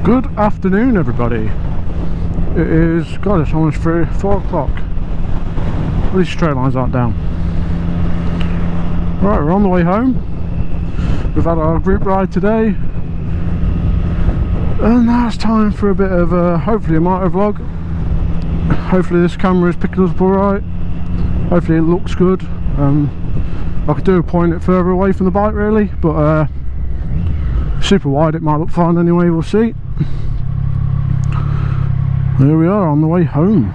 Good afternoon, everybody. It is, God, it's almost 4 o'clock. At least straight lines aren't down. Right, we're on the way home. We've had our group ride today. And now it's time for a bit of hopefully a motovlog. Hopefully this camera is picking us up alright. Hopefully it looks good. I could do a point it further away from the bike really, but super wide it might look fine anyway, we'll see. Here we are on the way home.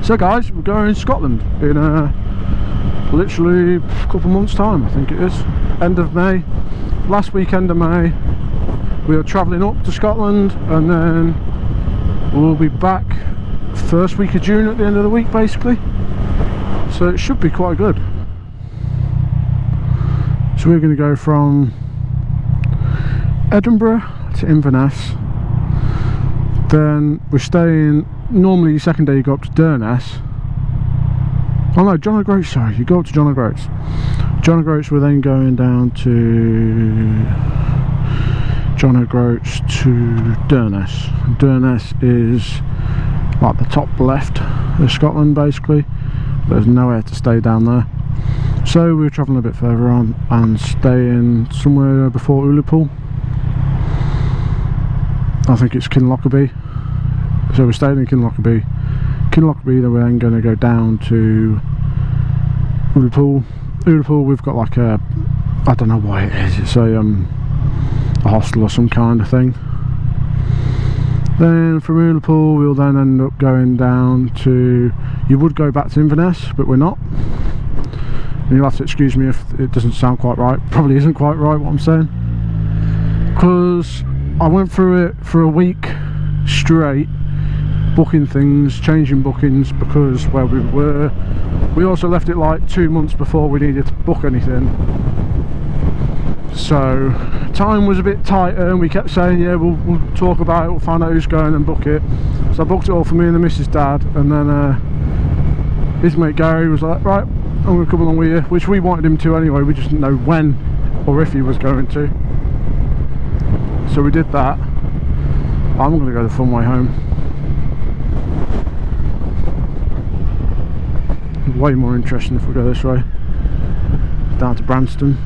So guys, we're going to Scotland in literally a couple months time, I think it is. End of May, last weekend of May. We are travelling up to Scotland and then we'll be back first week of June at the end of the week basically. So it should be quite good. So we're going to go from Edinburgh to Inverness. Then we're staying, normally the second day you go up to Durness. Oh no, John O'Groats, sorry, you go up to John O'Groats. John O'Groats, we're then going down to John O'Groats to Durness. Durness is like the top left of Scotland basically. There's nowhere to stay down there. So we were travelling a bit further on and staying somewhere before Ullapool. I think it's Kinlochaby. So we're staying in Kinlochaby. Kinlochaby, then we're then going to go down to Ullapool. Ullapool, we've got like a, I don't know what it is, it's a hostel or some kind of thing. Then from Ullapool we'll then end up going down to, you would go back to Inverness but we're not, and you'll have to excuse me if it doesn't sound quite right. Probably isn't quite right what I'm saying, because I went through it for a week straight, booking things, changing bookings, because where we were, we also left it like 2 months before we needed to book anything. So time was a bit tighter and we kept saying, yeah, we'll talk about it, we'll find out who's going and book it. So I booked it all for me and the missus' dad, and then his mate Gary was like, right, I'm going to come along with you, which we wanted him to anyway, we just didn't know when or if he was going to. So we did that. I'm going to go the fun way home. Way more interesting if we go this way, down to Branston.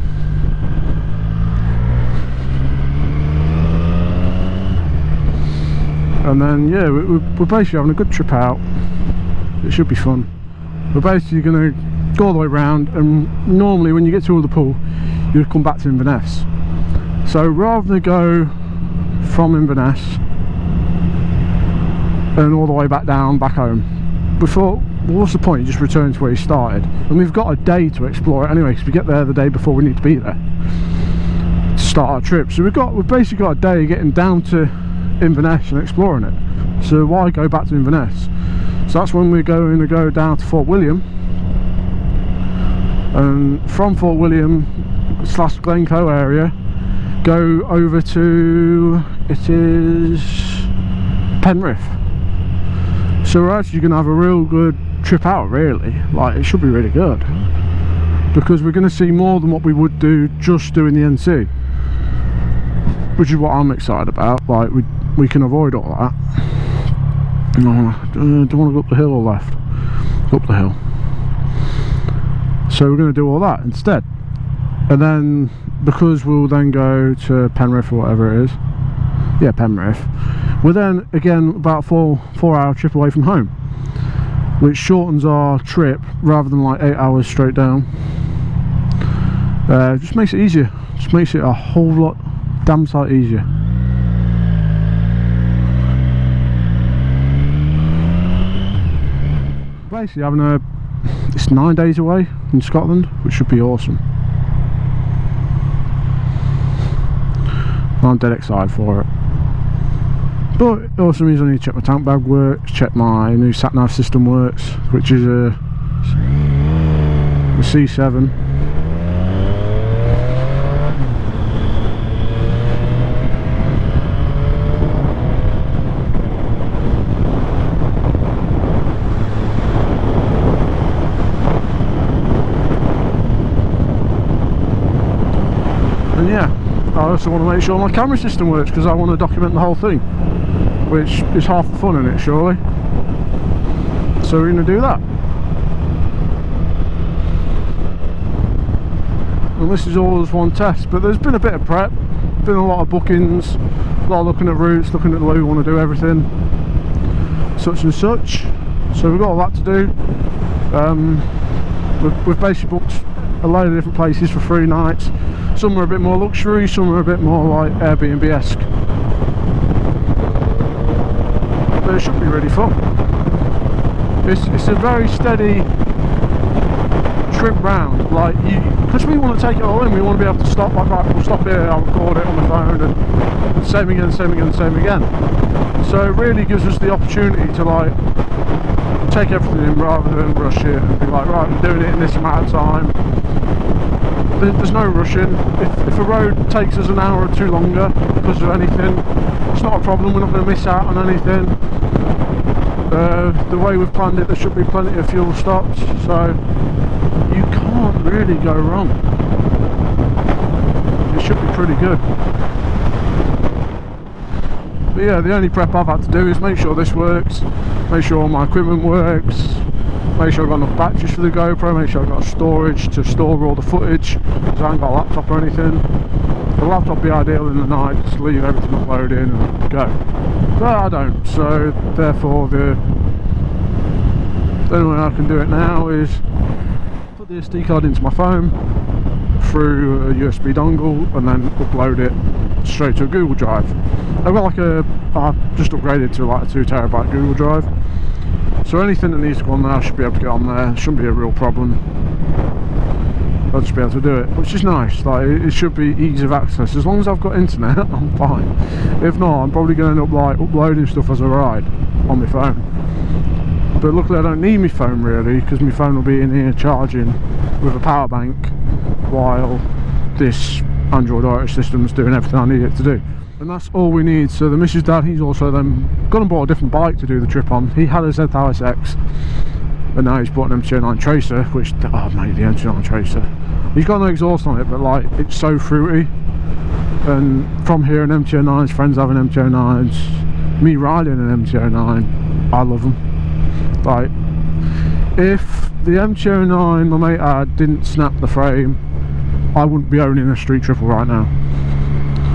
And then yeah, we're basically having a good trip out. It should be fun. We're basically going to go all the way around, and normally when you get to Ullapool you'd come back to Inverness. So rather than go from Inverness and all the way back down, back home, we thought, well, what's the point, you just return to where you started, and we've got a day to explore it anyway, because we get there the day before we need to be there to start our trip. So we've basically got a day getting down to Inverness and exploring it, so why go back to Inverness? So that's when we're going to go down to Fort William, and from Fort William / Glencoe area go over to, it is Penrith. So we're actually going to have a real good trip out really, like it should be really good, because we're going to see more than what we would do just doing the NC, which is what I'm excited about. Like we can avoid all that. No, don't want to go up the hill or left, up the hill. So we're going to do all that instead, and then because we'll then go to Penrith or whatever it is, yeah, Penrith, we're then again about a 4-hour trip away from home, which shortens our trip rather than like 8 hours straight down. Just makes it easier, just makes it a whole lot damn sight easier. Basically having it's 9 days away in Scotland, which should be awesome. I'm dead excited for it. But it also means I need to check my tank bag works, check my new sat-nav system works, which is a C7. And yeah, I also want to make sure my camera system works because I want to document the whole thing, which is half the fun in it, surely. So we're going to do that. And this is all as one test, but there's been a bit of prep, been a lot of bookings, a lot of looking at routes, looking at the way we want to do everything, such and such. So we've got all that to do. We've basically booked a load of different places for 3 nights. Some are a bit more luxury, some are a bit more like Airbnb-esque. But it should be really fun. It's a very steady trip round, like because we want to take it all in. We want to be able to stop, like right, we'll stop here, I'll record it on my phone, and same again, same again, same again. So it really gives us the opportunity to like take everything in rather than rush it and be like, right, I'm doing it in this amount of time. There's no rushing. If a road takes us an hour or two longer because of anything, it's not a problem. We're not going to miss out on anything. The way we've planned it, there should be plenty of fuel stops, so you can't really go wrong. It should be pretty good. But yeah, the only prep I've had to do is make sure this works, make sure all my equipment works, make sure I've got enough batteries for the GoPro, make sure I've got storage to store all the footage, because I haven't got a laptop or anything. The laptop would be ideal in the night, just leave everything uploaded in and go. But I don't, so therefore the only way I can do it now is put the SD card into my phone through a USB dongle and then upload it straight to a Google Drive. I've got like I've just upgraded to like a 2 terabyte Google Drive, so anything that needs to go on there I should be able to get on there. It shouldn't be a real problem. I'll just be able to do it, which is nice. Like, it should be ease of access. As long as I've got internet, I'm fine. If not, I'm probably going to end up like uploading stuff as I ride on my phone. But luckily I don't need my phone really, because my phone will be in here charging with a power bank while this Android Auto system's doing everything I need it to do. And that's all we need. So the Mrs. Dad, he's also then gone and bought a different bike to do the trip on. He had a Z-X, but now he's bought an MT-09 Tracer, which, oh mate, the MT-09 Tracer, he's got no exhaust on it, but like, it's so fruity. And from here, an MT-09's, friends having MT-09s, me riding an MT-09, I love them. Like, if the MT-09 my mate had didn't snap the frame, I wouldn't be owning a street triple right now,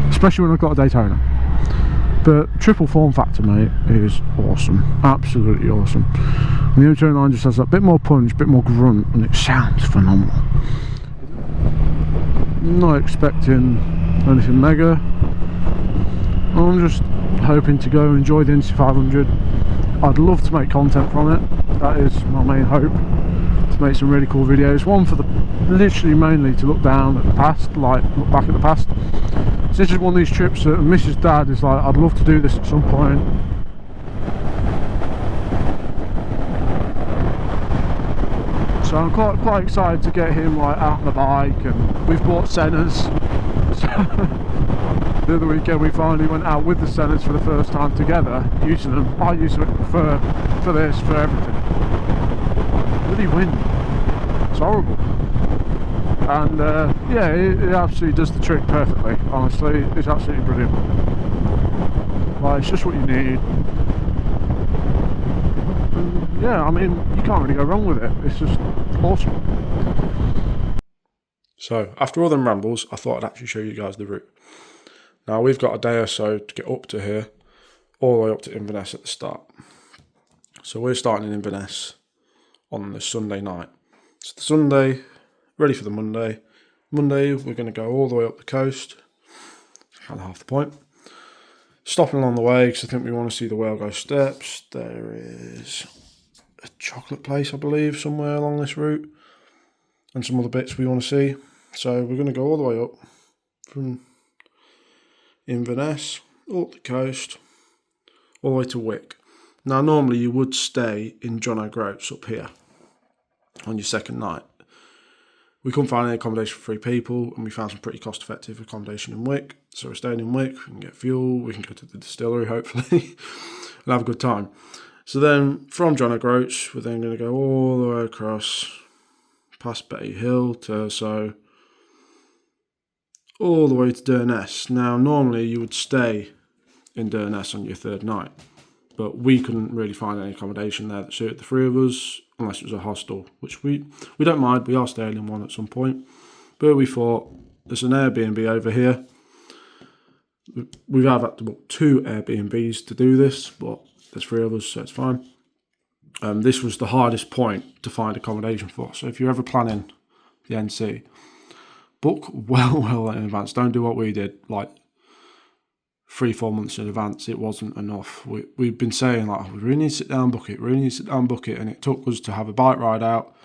especially when I've got a Daytona. But triple form factor, mate, is awesome, absolutely awesome. And the MT-09 just has that bit more punch, bit more grunt, and it sounds phenomenal. Not expecting anything mega. I'm just hoping to go enjoy the NC500. I'd love to make content from it. That is my main hope, to make some really cool videos. One for the, literally mainly to look down at the past, like look back at the past. So this is one of these trips that Mrs. Dad is like, I'd love to do this at some point. So I'm quite excited to get him like out on the bike, and we've bought Sennas. The other weekend we finally went out with the Sennas for the first time together, using them. I use it for this, for everything. Bloody wind, it's horrible. And yeah, it absolutely does the trick perfectly, honestly. It's absolutely brilliant. Like, it's just what you need. And yeah, I mean, you can't really go wrong with it. It's just awesome. So, after all them rambles, I thought I'd actually show you guys the route. Now, we've got a day or so to get up to here, all the way up to Inverness at the start. So we're starting in Inverness on the Sunday night. So the Sunday, ready for the Monday. Monday, we're going to go all the way up the coast. Kind of half the point. Stopping along the way, because I think we want to see the Whale Go Steps. There is a chocolate place, I believe, somewhere along this route. And some other bits we want to see. So we're going to go all the way up from Inverness, up the coast, all the way to Wick. Now, normally you would stay in John O'Groats up here on your second night. We couldn't find any accommodation for 3 people, and we found some pretty cost-effective accommodation in Wick. So we're staying in Wick, we can get fuel, we can go to the distillery, hopefully, and have a good time. So then, from John O'Groats, we're then going to go all the way across, past Betty Hill, Terso, all the way to Durness. Now, normally you would stay in Durness on your third night, but we couldn't really find any accommodation there that suited the three of us, unless it was a hostel, which we don't mind. We are staying in one at some point, but we thought there's an Airbnb over here. We've had to book 2 Airbnbs to do this, but there's 3 of us, so it's fine. This was the hardest point to find accommodation for. So if you're ever planning the NC, book well in advance. Don't do what we did, like 3-4 months in advance. It wasn't enough. We've been saying, like, we really need to sit down, book it, and it took us to have a bike ride out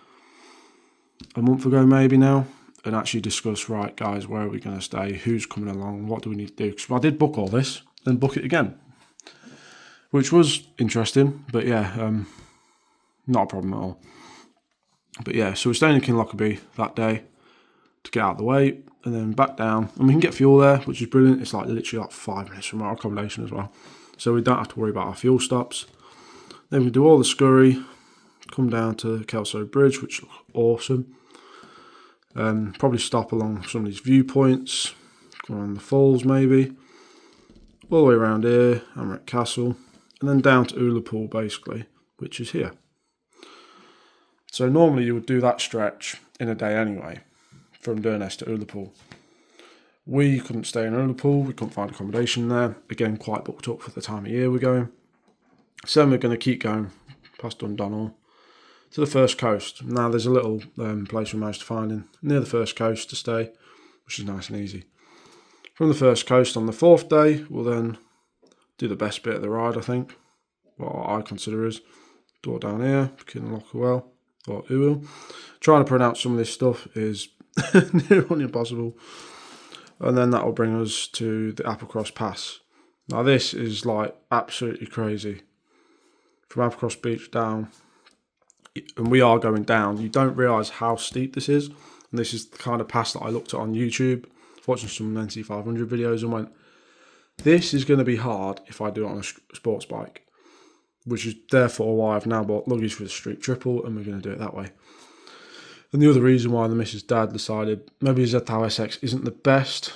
a month ago maybe now, and actually discuss, right guys, where are we going to stay, who's coming along, what do we need to do. Because I did book all this, then book it again, which was interesting, but yeah, not a problem at all. But yeah, so we're staying in Kinlochby that day to get out of the way, and then back down, and we can get fuel there, which is brilliant. It's like literally like 5 minutes from our accommodation as well, so we don't have to worry about our fuel stops. Then we do all the scurry, come down to Kelso Bridge, which looks awesome. Probably stop along some of these viewpoints, go around the falls maybe, all the way around here, Amrit Castle, and then down to Ullapool basically, which is here. So normally you would do that stretch in a day anyway, from Durness to Ullapool. We couldn't stay in Ullapool, we couldn't find accommodation there, again quite booked up for the time of year we're going. So then we're going to keep going past Dundonald to the First Coast. Now there's a little place we managed to find near the First Coast to stay, which is nice and easy. From the First Coast on the 4th day, we'll then do the best bit of the ride, I think, what I consider is door down here, Kinlochby, or Uil. Trying to pronounce some of this stuff is near on impossible. And then that will bring us to the Applecross Pass. Now this is like absolutely crazy. From Applecross Beach down, and we are going down, you don't realise how steep this is. And this is the kind of pass that I looked at on YouTube, watching some NC500 videos, and went, this is going to be hard if I do it on a sports bike. Which is therefore why I've now bought luggage for the Street Triple, and we're going to do it that way. And the other reason why the Mrs. Dad decided maybe his Z-Tau SX isn't the best,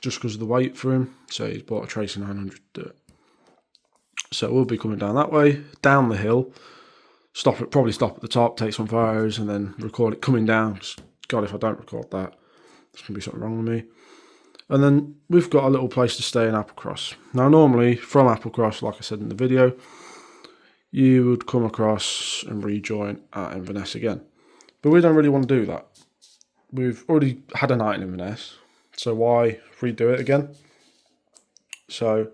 just because of the weight for him, so he's bought a Tracer 900 to do it. So we'll be coming down that way, down the hill, probably stop at the top, take some photos, and then record it coming down. God, if I don't record that, there's going to be something wrong with me. And then we've got a little place to stay in Applecross. Now normally, from Applecross, like I said in the video, you would come across and rejoin at Inverness again. But we don't really want to do that. We've already had a night in Inverness, so why redo it again? So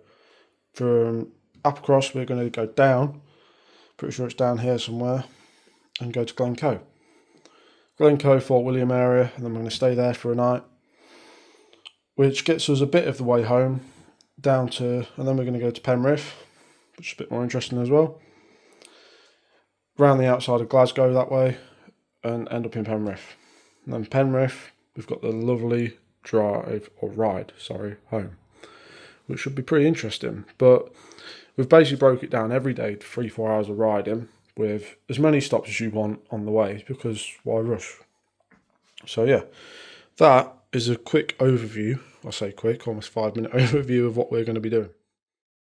from Applecross, we're going to go down, pretty sure it's down here somewhere, and go to Glencoe. Glencoe, Fort William area, and then we're going to stay there for a night, which gets us a bit of the way home, down to, and then we're going to go to Penrith, which is a bit more interesting as well. Round the outside of Glasgow that way, and end up in Penrith. And then Penrith, we've got the lovely ride home, which should be pretty interesting. But we've basically broke it down every day to 3-4 hours of riding, with as many stops as you want on the way, because why rush? So yeah, that is a quick overview. I say quick, almost 5-minute overview of what we're going to be doing.